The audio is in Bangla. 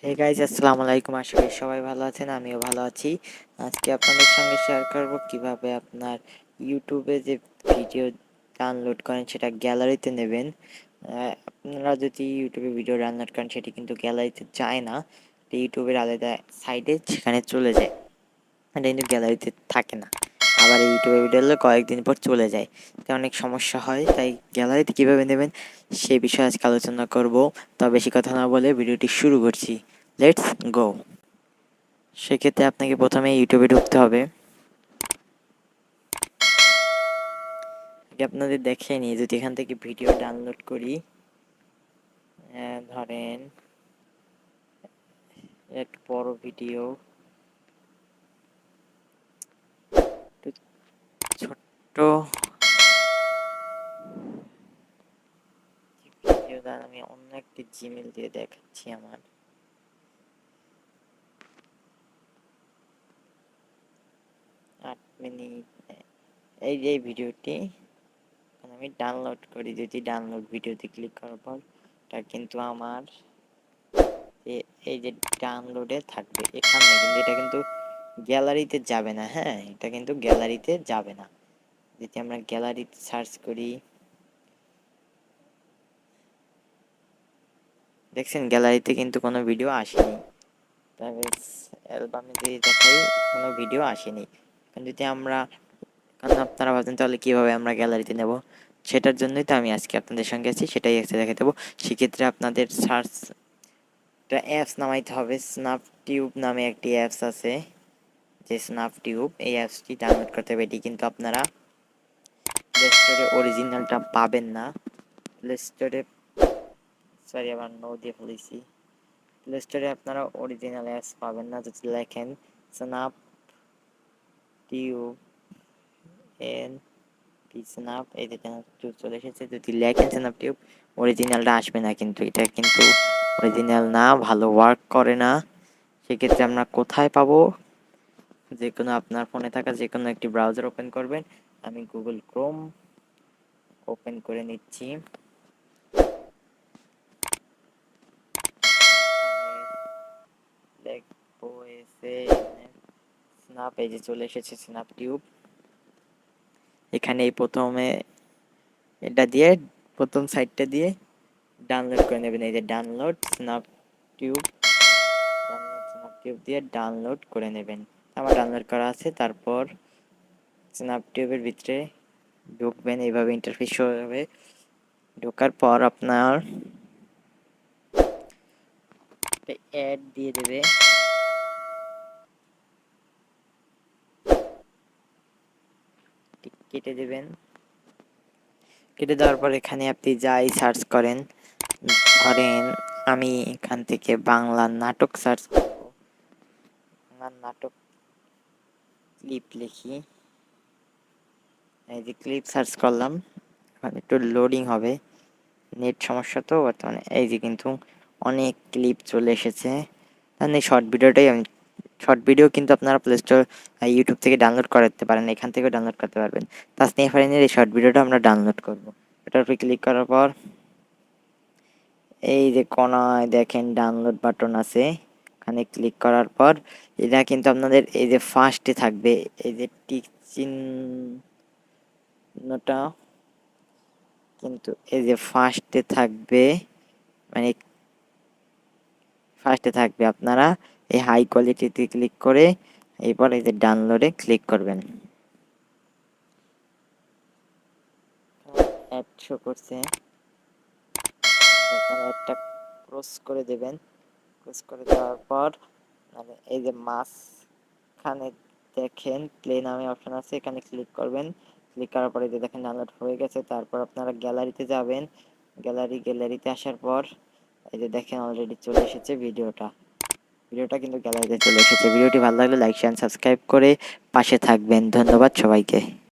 হে গাইজ, আসসালামু আলাইকুম। আশা করি সবাই ভালো আছেন, আমিও ভালো আছি। আজকে আপনাদের সঙ্গে শেয়ার করব কিভাবে আপনার ইউটিউবে যে ভিডিও ডাউনলোড করেন সেটা গ্যালারিতে নেবেন। আপনারা যদি ইউটিউবে ভিডিও ডাউনলোড করেন সেটি কিন্তু গ্যালারিতে যায় না, ইউটিউবের আলাদা সাইডে সেখানে চলে যায়, এটা কিন্তু গ্যালারিতে থাকে না। আবার এই ইউটিউবে ভিডিও হলে কয়েকদিন পর চলে যায়, তাই অনেক সমস্যা হয়। তাই গ্যালারিতে কীভাবে নেবেন সে বিষয়ে আজকে আলোচনা করব। তবে বেশি কথা না বলে ভিডিওটি শুরু করছি। Let's go. সেক্ষেত্রে আপনাকে প্রথমে ইউটিউবে ঢুকতে হবে। আপনাদের দেখে নিই, যদি এখান থেকে ভিডিও ডাউনলোড করি, ধরেন একটু বড় ভিডিও, ছোট্ট ভিডিও, আমি অন্য একটি জিমেল দিয়ে দেখাচ্ছি। আমার 8 মিনিট এই যে ভিডিওটি আমি ডাউনলোড করি। যদি ডাউনলোড ভিডিওতে ক্লিক করার পর এটা কিন্তু আমার এই যে ডাউনলোডে থাকবে এখানে, কিন্তু এটা কিন্তু গ্যালারিতে যাবে না। হ্যাঁ, এটা কিন্তু গ্যালারিতে যাবে না। যদি আমরা গ্যালারিতে সার্চ করি, দেখছেন গ্যালারিতে কিন্তু কোনো ভিডিও আসেনি। তবে অ্যালবামে যদি দেখাই, কোনো ভিডিও আসেনি। যদি আমরা, কারণ আপনারা ভাবছেন তাহলে কীভাবে আমরা গ্যালারিতে নেব, সেটার জন্যই তো আমি আজকে আপনাদের সঙ্গে আছি, সেটাই আজকে দেখে দেবো। সেক্ষেত্রে আপনাদের সার্চ একটা অ্যাপস নামাইতে হবে। স্ন্যাপ টিউব নামে একটি অ্যাপস আছে, যে স্ন্যাপ টিউব, এই অ্যাপসটি ডাউনলোড করতে হবে। এটি কিন্তু আপনারা প্লে স্টোরে অরিজিনালটা পাবেন না। প্লে স্টোরে, সরি আবার নো দিয়ে ফেলেছি, প্লে স্টোরে আপনারা অরিজিনাল অ্যাপস পাবেন না। যদি লেখেন snap tube, N P snap, এই যে টিউব চলে এসেছে। যদি লেখেন স্ন্যাপ টিউব, অরিজিনালটা আসবে না, কিন্তু এটা কিন্তু অরিজিনাল না, ভালো ওয়ার্ক করে না। সেক্ষেত্রে আমরা কোথায় পাবো? যে কোনো আপনার ফোনে থাকা যে কোনো একটি ব্রাউজার ওপেন করবেন। আমি গুগল ক্রোম ওপেন করে নিচ্ছি। দেখবো এসে স্ন্যাপ, এই যে চলে এসেছে স্ন্যাপ টিউব। এখানে এই প্রথমে এটা দিয়ে, প্রথম সাইটটা দিয়ে ডাউনলোড করে নেবেন। এই যে download snap tube, download snap tube দিয়ে ডাউনলোড করে নেবেন। আমার ডাউনলোড করা আছে। তারপর স্ন্যাপ টিউবের ভিতরে ঢুকবেন, এইভাবে ইন্টারফেস শো হবে। ঢোকার পর আপনার অ্যাড দিয়ে দেবে, কেটে দেবেন। কেটে দেওয়ার পর এখানে আপনি যাই সার্চ করেন, ধরেন আমি এখান থেকে বাংলা নাটক সার্চ করব। বাংলা নাটক ক্লিপ লিখি, এই যে ক্লিপ সার্চ করলাম। এখন একটু লোডিং হবে, নেট সমস্যা তো বর্তমানে। এই যে কিন্তু অনেক ক্লিপ চলে এসেছে। তাহলে এই শর্ট ভিডিওটাই আমি, শর্ট ভিডিও কিন্তু আপনারা প্লে স্টোর, ইউটিউব থেকে ডাউনলোড করতে পারেন, এখান থেকেও ডাউনলোড করতে পারবেন। তাসনিয়া ফারিনের এই শর্ট ভিডিওটা আমরা ডাউনলোড করব। এটার উপরে ক্লিক করার পর এই যে কোনায় দেখেন ডাউনলোড বাটন আছে, এখানে ক্লিক করার পর এটা কিন্তু আপনাদের এই যে ফার্স্টে থাকবে, এই যে টিক চিহ্নটা কিন্তু এই যে ফার্স্টে থাকবে, মানে ফার্স্টে থাকবে। আপনারা এই হাই কোয়ালিটিতে ক্লিক করে এরপর এই যে ডাউনলোডে ক্লিক করবেন। অ্যাড শো করছে, অ্যাডটা ক্রস করে দেবেন। ক্রস করে দেওয়ার পর মানে এই যে মাঝখানে দেখেন প্লে নামে অপশন আছে, এখানে ক্লিক করবেন। ক্লিক করার পরে যে দেখেন ডাউনলোড হয়ে গেছে। তারপর আপনারা গ্যালারিতে যাবেন। গ্যালারিতে আসার পর এই যে দেখেন অলরেডি চলে এসেছে ভিডিওটা। ভিডিওটা কিন্তু গ্যালারিতে চলে এসেছে। ভিডিওটি ভালো লাগলে লাইক শেয়ার সাবস্ক্রাইব করে পাশে থাকবেন। ধন্যবাদ সবাইকে।